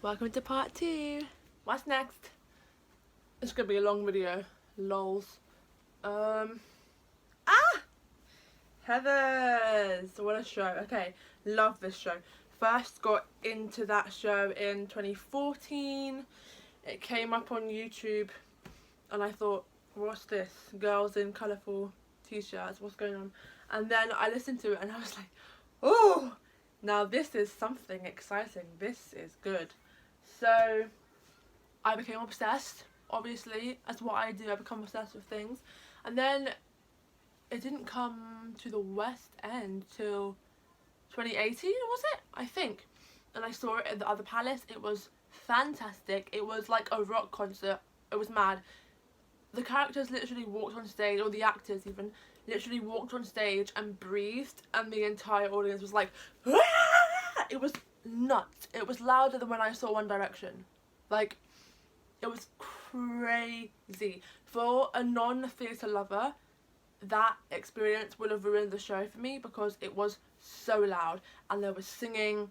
Welcome to part 2. What's next? It's gonna be a long video. Lols. Heathers! What a show. Okay, love this show. First got into that show in 2014. It came up on YouTube and I thought, what's this? Girls in colourful t-shirts, what's going on? And then I listened to it and I was like, oh! Now this is something exciting. This is good. So I became obsessed, obviously. That's what I do, I become obsessed with things. And then it didn't come to the West End till 2018, was it? I think. And I saw it at the Other Palace. It was fantastic. It was like a rock concert. It was mad. The characters literally walked on stage, or the actors even, literally walked on stage and breathed, and the entire audience was like, Aah! It was nuts. It was louder than when I saw One Direction. Like, it was crazy. For a non-theatre lover, that experience would have ruined the show for me because it was so loud, and there was singing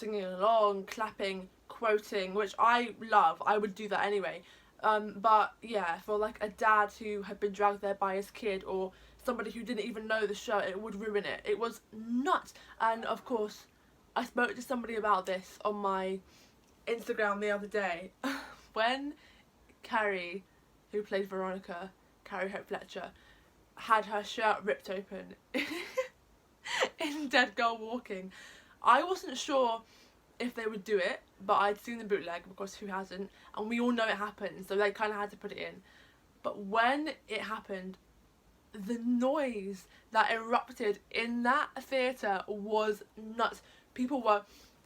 along, clapping, quoting, which I love. I would do that anyway. But yeah, for like a dad who had been dragged there by his kid, or somebody who didn't even know the show, it would ruin it. It was nuts. And of course, I spoke to somebody about this on my Instagram the other day. When Carrie, who played Veronica, Carrie Hope Fletcher, had her shirt ripped open in Dead Girl Walking, I wasn't sure if they would do it, but I'd seen the bootleg, because who hasn't, and we all know it happened, so they kind of had to put it in. But when it happened, the noise that erupted in that theatre was nuts. People were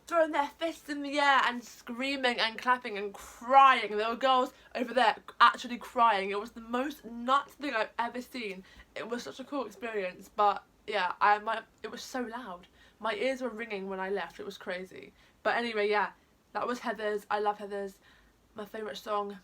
throwing their fists in the air and screaming and clapping and crying. There were girls over there actually crying. It was the most nuts thing I've ever seen. It was such a cool experience, but yeah, it was so loud. My ears were ringing when I left. It was crazy. But anyway, yeah, that was Heathers. I love Heathers. My favourite song,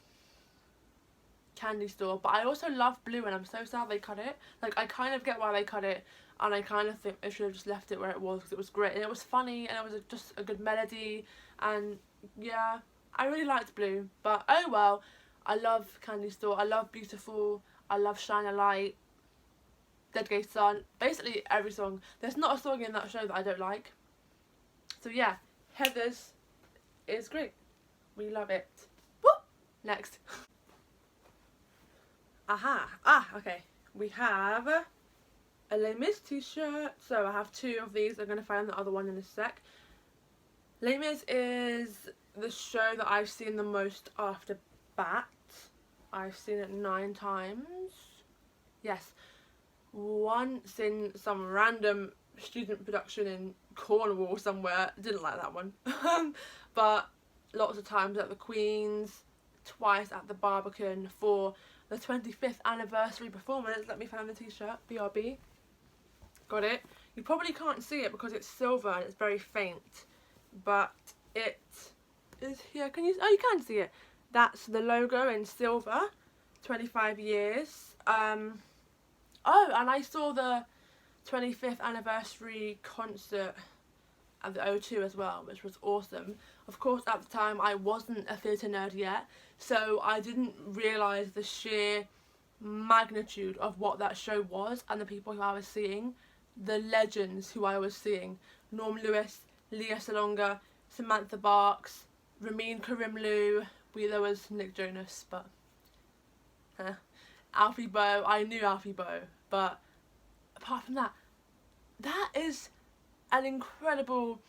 Candy Store. But I also love Blue, and I'm so sad they cut it. Like, I kind of get why they cut it, and I kind of think they should have just left it where it was, because it was great, and it was funny, and it was just a good melody, and yeah, I really liked Blue. But oh well. I love Candy Store. I love Beautiful. I love Shine a Light. Dead Gay Sun. Basically every song. There's not a song in that show that I don't like. So yeah, Heathers is great. We love it. Woo! Next. Okay. We have a Les Mis t-shirt. So I have two of these. I'm going to find the other one in a sec. Les Mis is the show that I've seen the most after Bat. I've seen it 9 times. Yes. Once in some random student production in Cornwall somewhere. Didn't like that one. But lots of times at the Queen's, twice at the Barbican for the 25th anniversary performance. Let me find the t-shirt. BRB. Got it. You probably can't see it because it's silver and it's very faint, but it is here. Can you? Oh, you can see it. That's the logo in silver. 25 years. Oh, and I saw the 25th anniversary concert at the O2 as well, which was awesome. Of course, at the time I wasn't a theatre nerd yet, so I didn't realise the sheer magnitude of what that show was and the people who I was seeing, the legends who I was seeing. Norm Lewis, Lea Salonga, Samantha Barks, Ramin Karimloo. There was Nick Jonas, but Alfie Boe. I knew Alfie Boe, but apart from that, that is an incredible,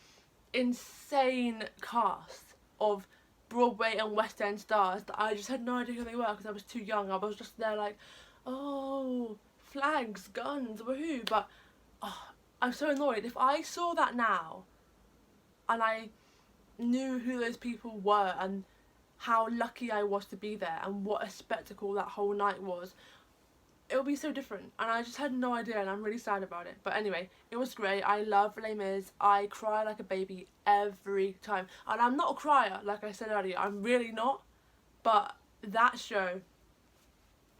insane cast of Broadway and West End stars that I just had no idea who they were because I was too young. I was just there like, oh, flags, guns, woohoo. But oh, I'm so annoyed. If I saw that now and I knew who those people were and how lucky I was to be there and what a spectacle that whole night was, it would be so different, and I just had no idea, and I'm really sad about it. But anyway, it was great. I love Les Mis. I cry like a baby every time, and I'm not a crier, like I said earlier. I'm really not, but that show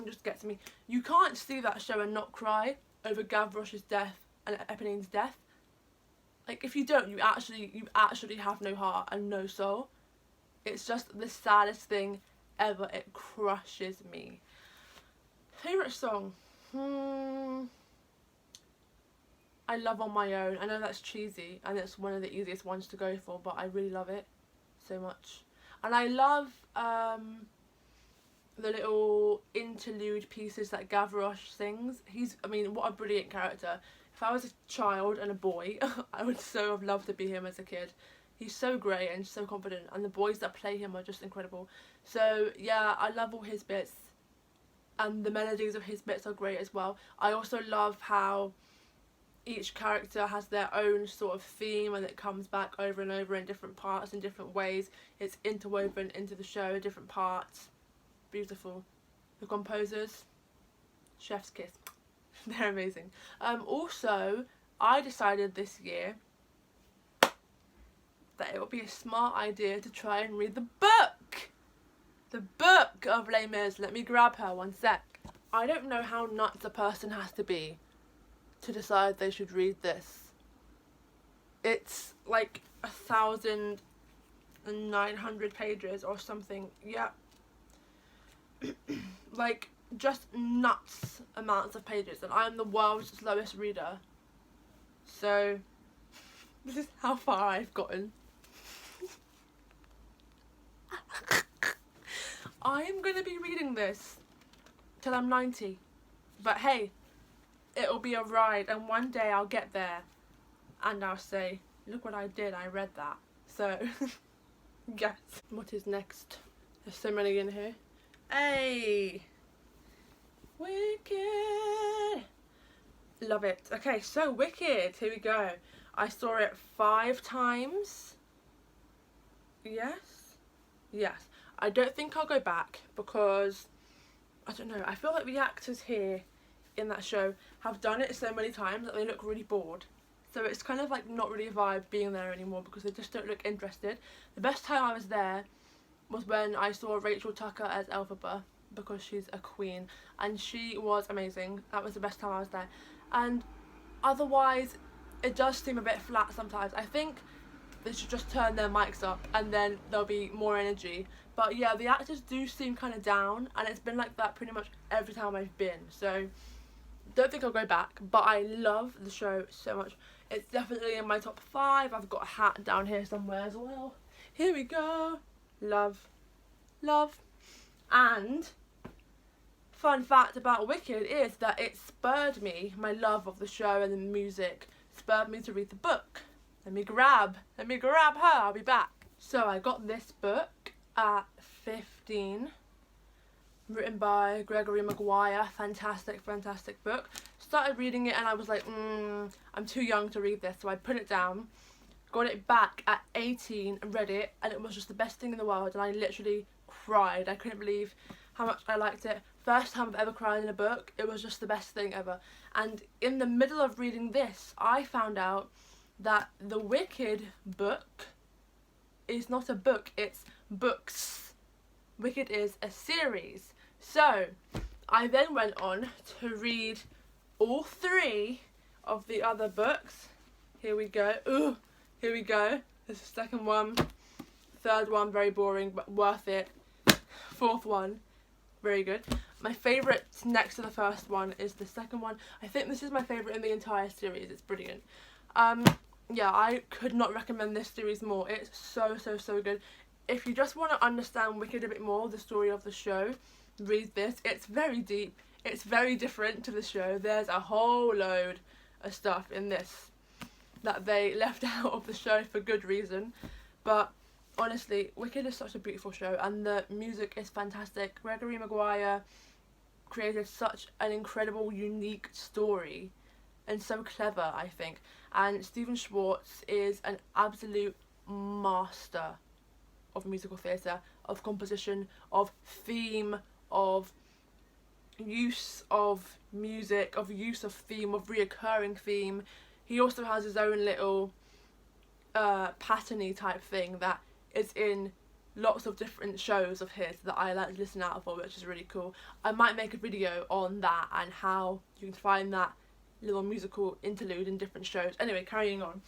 just gets me. You can't see that show and not cry over Gavroche's death and Eponine's death. Like, if you don't, you actually have no heart and no soul. It's just the saddest thing ever. It crushes me. Favourite song? I love On My Own. I know that's cheesy and it's one of the easiest ones to go for, but I really love it so much. And I love the little interlude pieces that Gavroche sings. I mean, what a brilliant character. If I was a child and a boy, I would so have loved to be him as a kid. He's so great and so confident, and the boys that play him are just incredible. So yeah, I love all his bits, and the melodies of his bits are great as well. I also love how each character has their own sort of theme, and it comes back over and over in different parts, in different ways. It's interwoven into the show, different parts. Beautiful. The composers, chef's kiss. They're amazing. Also, I decided this year that it would be a smart idea to try and read the book. The book of Les Mis. Let me grab her one sec. I don't know how nuts a person has to be to decide they should read this. It's like 1,900 pages or something. Yeah. Like, just nuts amounts of pages, and I'm the world's slowest reader. So, this is how far I've gotten. I'm gonna be reading this till I'm 90. But hey, it'll be a ride, and one day I'll get there and I'll say, look what I did, I read that. So, yes. What is next? There's so many in here. Hey! Wicked! Love it. Okay, so Wicked, here we go. I saw it 5 times. Yes? Yes. I don't think I'll go back because, I don't know, I feel like the actors here in that show have done it so many times that they look really bored. So it's kind of like not really a vibe being there anymore because they just don't look interested. The best time I was there was when I saw Rachel Tucker as Elphaba, because she's a queen and she was amazing. That was the best time I was there. And otherwise it does seem a bit flat sometimes. I think they should just turn their mics up and then there'll be more energy. But yeah, the actors do seem kind of down, and it's been like that pretty much every time I've been. So don't think I'll go back, but I love the show so much. It's definitely in my top 5. I've got a hat down here somewhere as well. Here we go. Love. Love. And fun fact about Wicked is that it spurred me, my love of the show and the music, spurred me to read the book. Let me grab her, I'll be back. So I got this book at 15, written by Gregory Maguire. Fantastic book. Started reading it and I was like, I'm too young to read this, so I put it down. Got it back at 18 and read it, and it was just the best thing in the world, and I literally cried. I couldn't believe how much I liked it. First time I've ever cried in a book. It was just the best thing ever. And in the middle of reading this, I found out that the Wicked book is not a book, it's books. Wicked is a series. So I then went on to read all 3 of the other books. Here we go. Ooh, here we go. There's the second one. Third one, very boring, but worth it. 4th one, very good. My favourite next to the first one is the second one. I think this is my favourite in the entire series. It's brilliant. Yeah, I could not recommend this series more. It's so good. If you just want to understand Wicked a bit more, the story of the show, read this. It's very deep. It's very different to the show. There's a whole load of stuff in this that they left out of the show for good reason. But honestly, Wicked is such a beautiful show, and the music is fantastic. Gregory Maguire created such an incredible, unique story, and so clever, I think. And Stephen Schwartz is an absolute master of musical theatre, of composition, of theme, of use of music, of use of theme, of reoccurring theme. He also has his own little pattern-y type thing that is in lots of different shows of his that I like to listen out for, which is really cool. I might make a video on that and how you can find that little musical interlude in different shows. Anyway, carrying on.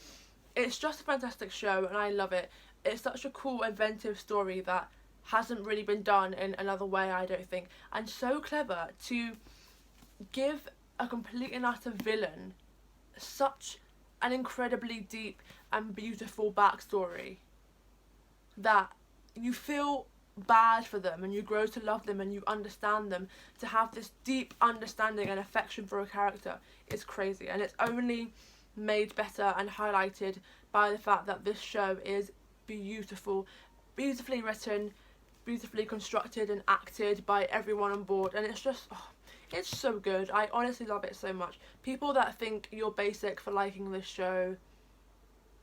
It's just a fantastic show and I love it. it's such a cool, inventive story that hasn't really been done in another way, I don't think. And so clever to give a complete and utter villain such an incredibly deep and beautiful backstory that you feel bad for them and you grow to love them and you understand them. To have this deep understanding and affection for a character is crazy, and it's only made better and highlighted by the fact that this show is beautiful, beautifully written, beautifully constructed and acted by everyone on board, and it's just it's so good. I honestly love it so much. People that think you're basic for liking this show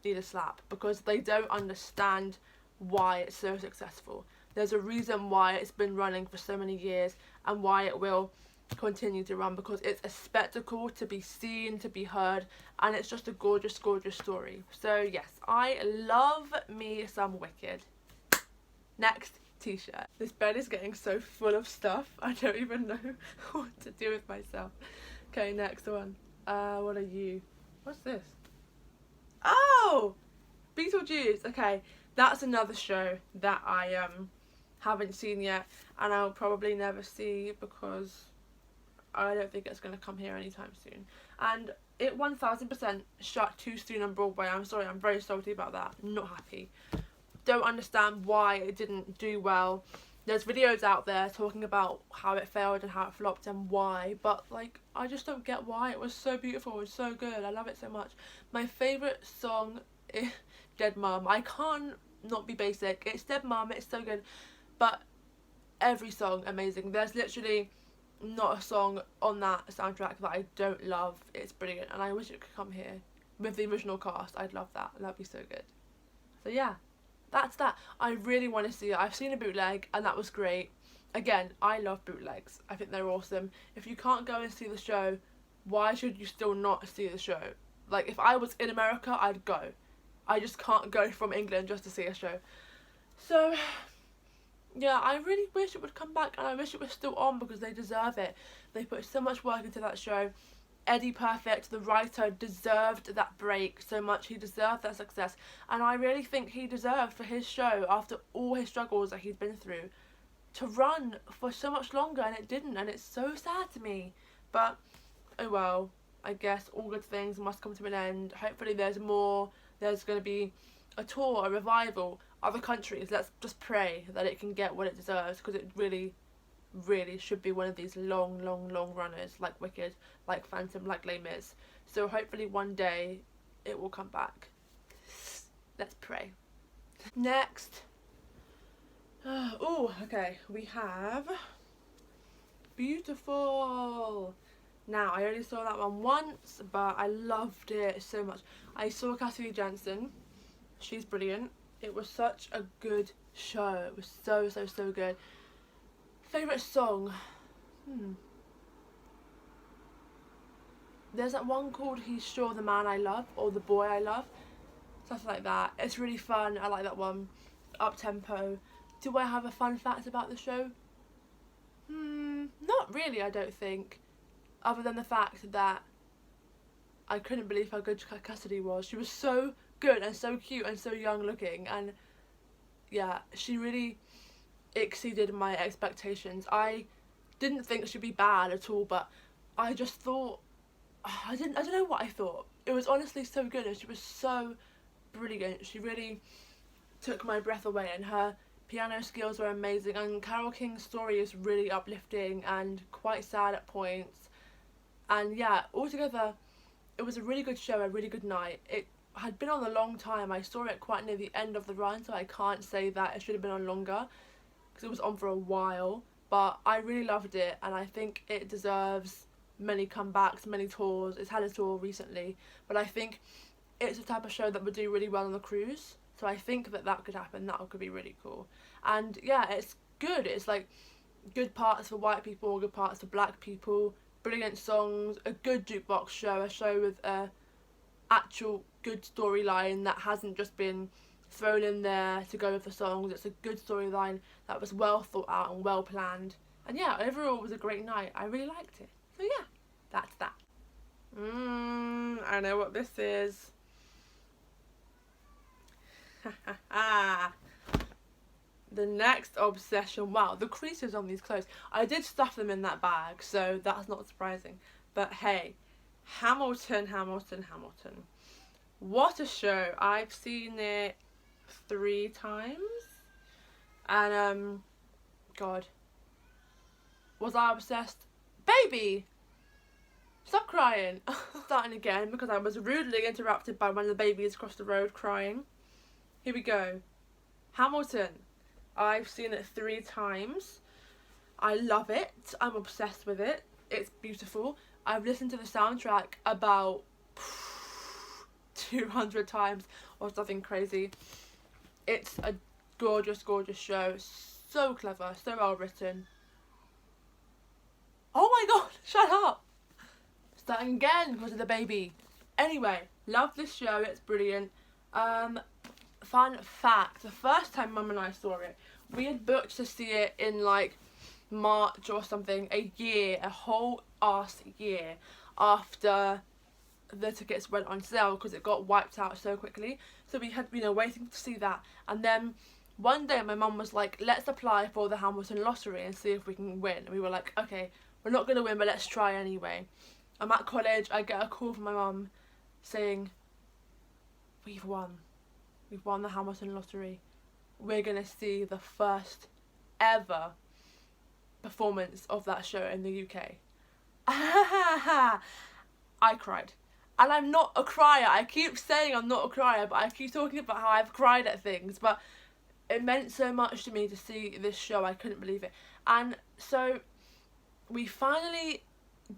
need a slap, because they don't understand why it's so successful. There's a reason why it's been running for so many years and why it will continue to run, because it's a spectacle to be seen, to be heard, and it's just a gorgeous, gorgeous story. So yes, I love me some Wicked. Next, t-shirt. This bed is getting so full of stuff, I don't even know what to do with myself. Okay, next one. What are you? What's this? Oh! Beetlejuice. Okay, that's another show that I haven't seen yet, and I'll probably never see because I don't think it's going to come here anytime soon. And it 1000% shut too soon on Broadway. I'm sorry, I'm very salty about that. Not happy. Don't understand why it didn't do well. There's videos out there talking about how it failed and how it flopped and why, but like I just don't get why. It was so beautiful, it was so good, I love it so much. My favourite song is Dead Mum. I can't not be basic. It's Dead Mum, it's so good, but every song amazing. There's literally not a song on that soundtrack that I don't love. It's brilliant, and I wish it could come here with the original cast. I'd love that. That'd be so good. So yeah, that's that. I really want to see it. I've seen a bootleg and that was great. Again, I love bootlegs. I think they're awesome. If you can't go and see the show, why should you still not see the show? Like, if I was in America, I'd go. I just can't go from England just to see a show. So yeah, I really wish it would come back, and I wish it was still on because they deserve it. They put so much work into that show. Eddie Perfect, the writer, deserved that break so much. He deserved that success, and I really think he deserved for his show, after all his struggles that he'd been through, to run for so much longer, and it didn't, and it's so sad to me. But oh well, I guess all good things must come to an end. Hopefully there's more. There's going to be a tour, a revival, other countries. Let's just pray that it can get what it deserves, because it really, really should be one of these long runners, like Wicked, like Phantom, like Les Mis. So hopefully one day it will come back. Let's pray. Next. Oh, okay, we have Beautiful. Now, I only saw that one once, but I loved it so much. I saw Cassidy Jensen. She's brilliant. It was such a good show. It was so good. Favourite song? There's that one called He's Sure the Man I Love, or The Boy I Love. Stuff like that. It's really fun. I like that one. Up tempo. Do I have a fun fact about the show? Not really, I don't think. Other than the fact that I couldn't believe how good Cassidy was. She was so good and so cute and so young looking, and yeah, she really exceeded my expectations. I didn't think she'd be bad at all, but I just thought, I don't know what I thought. It was honestly so good, and she was so brilliant. She really took my breath away, and her piano skills were amazing, and Carole King's story is really uplifting and quite sad at points. And yeah, altogether it was a really good show, a really good night. It had been on a long time. I saw it quite near the end of the run, so I can't say that it should have been on longer, because it was on for a while. But I really loved it, and I think it deserves many comebacks, many tours. It's had a tour recently, but I think it's the type of show that would do really well on the cruise. So I think that could happen. That could be really cool. And yeah, it's good. It's like good parts for white people, good parts for black people, brilliant songs, a good jukebox show, a show with a actual good storyline that hasn't just been thrown in there to go with the songs. It's a good storyline that was well thought out and well planned. And yeah, overall it was a great night. I really liked it. So yeah, that's that. I know what this is. The next obsession, wow, the creases on these clothes. I did stuff them in that bag, so that's not surprising. But hey, Hamilton. What a show. I've seen it 3 times. And, God. Was I obsessed? Baby! Stop crying. Starting again because I was rudely interrupted by one of the babies across the road crying. Here we go. Hamilton. I've seen it 3 times. I love it. I'm obsessed with it. It's beautiful. I've listened to the soundtrack about 200 times or something crazy. It's a gorgeous, gorgeous show. So clever, so well written. Oh my god, shut up! Starting again because of the baby. Anyway, love this show, it's brilliant. Fun fact, the first time Mum and I saw it, we had booked to see it in like March or something, a whole ass year after the tickets went on sale because it got wiped out so quickly. So we had been waiting to see that, and then one day my mum was like, let's apply for the Hamilton lottery and see if we can win. And we were like, okay, we're not going to win, but let's try anyway. I'm at college, I get a call from my mum saying, we've won the Hamilton lottery. We're going to see the first ever performance of that show in the UK. I cried. And I'm not a crier. I keep saying I'm not a crier, but I keep talking about how I've cried at things. But it meant so much to me to see this show. I couldn't believe it. And so we finally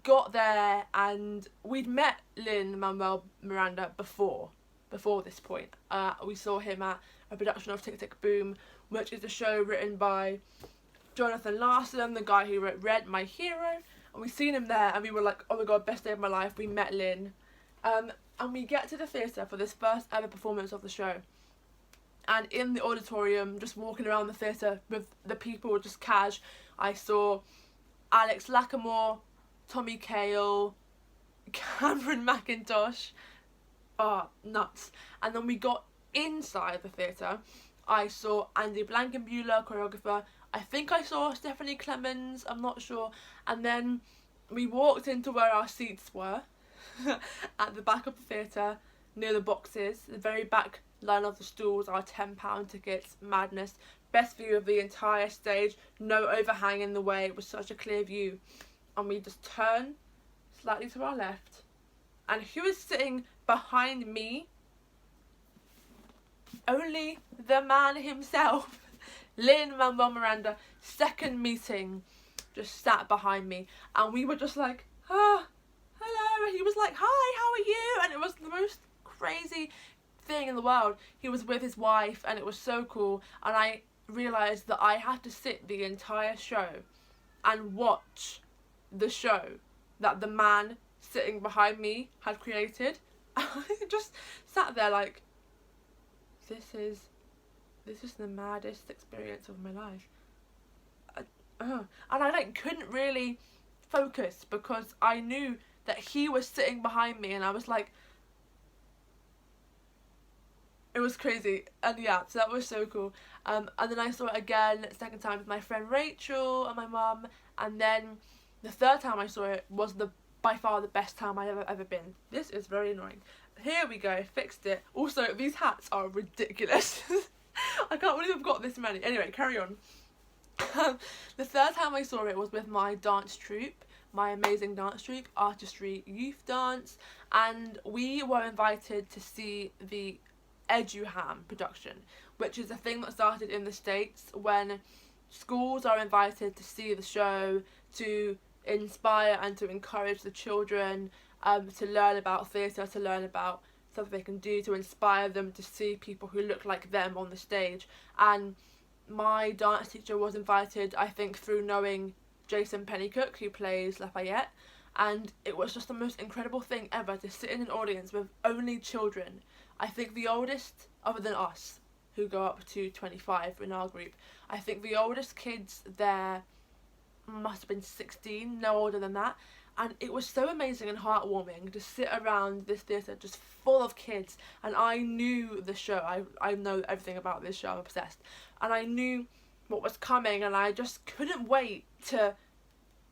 got there, and we'd met Lin-Manuel Miranda before this point. We saw him at a production of Tick Tick Boom, which is a show written by Jonathan Larson, the guy who wrote Red, My Hero. And we seen him there, and we were like, oh my god, best day of my life. We met Lin. And we get to the theatre for this first ever performance of the show. And in the auditorium, just walking around the theatre with the people, just cash, I saw Alex Lacamoire, Tommy Kail, Cameron McIntosh. Oh, nuts. And then we got inside the theatre. I saw Andy Blankenbuehler, choreographer. I think I saw Stephanie Clemens, I'm not sure. And then we walked into where our seats were at the back of the theatre, near the boxes. The very back line of the stalls are £10 tickets. Madness. Best view of the entire stage. No overhang in the way. It was such a clear view. And we just turn slightly to our left. And who is sitting behind me? Only the man himself. Lin-Manuel Miranda, second meeting, just sat behind me. And we were just like, hello. And he was like, hi, how are you? And it was the most crazy thing in the world. He was with his wife, and it was so cool. And I realised that I had to sit the entire show and watch the show that the man sitting behind me had created. I just sat there like, this is the maddest experience of my life. And I like couldn't really focus because I knew that he was sitting behind me, and I was like, it was crazy. And yeah, so that was so cool. And then I saw it again, second time, with my friend Rachel and my mum. And then the third time I saw it was by far the best time I've ever been. This is very annoying. Here we go, fixed it. Also, these hats are ridiculous. I can't believe I've got this many. Anyway, carry on. The third time I saw it was with my dance troupe, my amazing dance troupe, Artistry Youth Dance, and we were invited to see the EduHam production, which is a thing that started in the States when schools are invited to see the show to inspire and to encourage the children to learn about theatre, to learn about stuff they can do, to inspire them to see people who look like them on the stage. And my dance teacher was invited, I think, through knowing Jason Pennycook, who plays Lafayette, and it was just the most incredible thing ever to sit in an audience with only children. I think the oldest, other than us, who go up to 25 in our group, I think the oldest kids there must have been 16, no older than that. and it was so amazing and heartwarming to sit around this theatre just full of kids. And I knew the show, I know everything about this show, I'm obsessed, and I knew what was coming, and I just couldn't wait to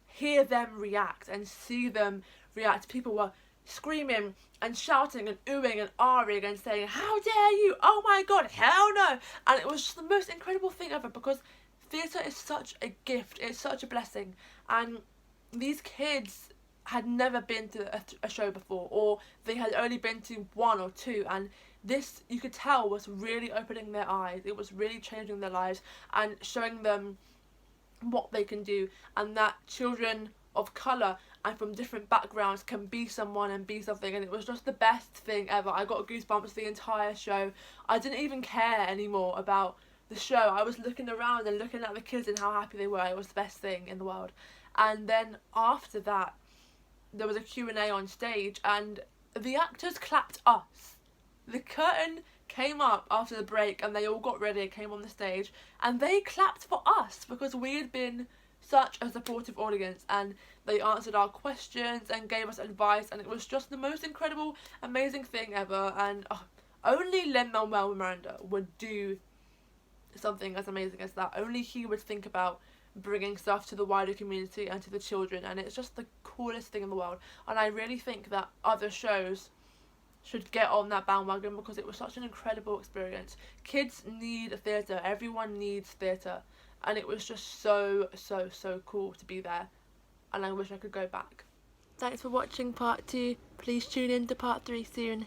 hear them react and see them react. People were screaming and shouting and oohing and ahhing and saying, "How dare you, oh my god, hell no!" And it was just the most incredible thing ever, because theatre is such a gift, it's such a blessing, and these kids had never been to a show before, or they had only been to one or two, and this, you could tell, was really opening their eyes. It was really changing their lives and showing them what they can do, and that children of colour and from different backgrounds can be someone and be something. And it was just the best thing ever. I got goosebumps the entire show. I didn't even care anymore about the show. I was looking around and looking at the kids and how happy they were. It was the best thing in the world. And then after that, there was a Q&A on stage, and the actors clapped us. The curtain came up after the break and they all got ready, came on the stage, and they clapped for us because we had been such a supportive audience, and they answered our questions and gave us advice, and it was just the most incredible, amazing thing ever. And only Lin-Manuel Miranda would do something as amazing as that. Only he would think about bringing stuff to the wider community and to the children, and it's just the coolest thing in the world. And I really think that other shows should get on that bandwagon, because it was such an incredible experience. Kids need theatre, everyone needs theatre, and it was just so cool to be there, and I wish I could go back. Thanks for watching part 2. Please tune in to part 3 soon.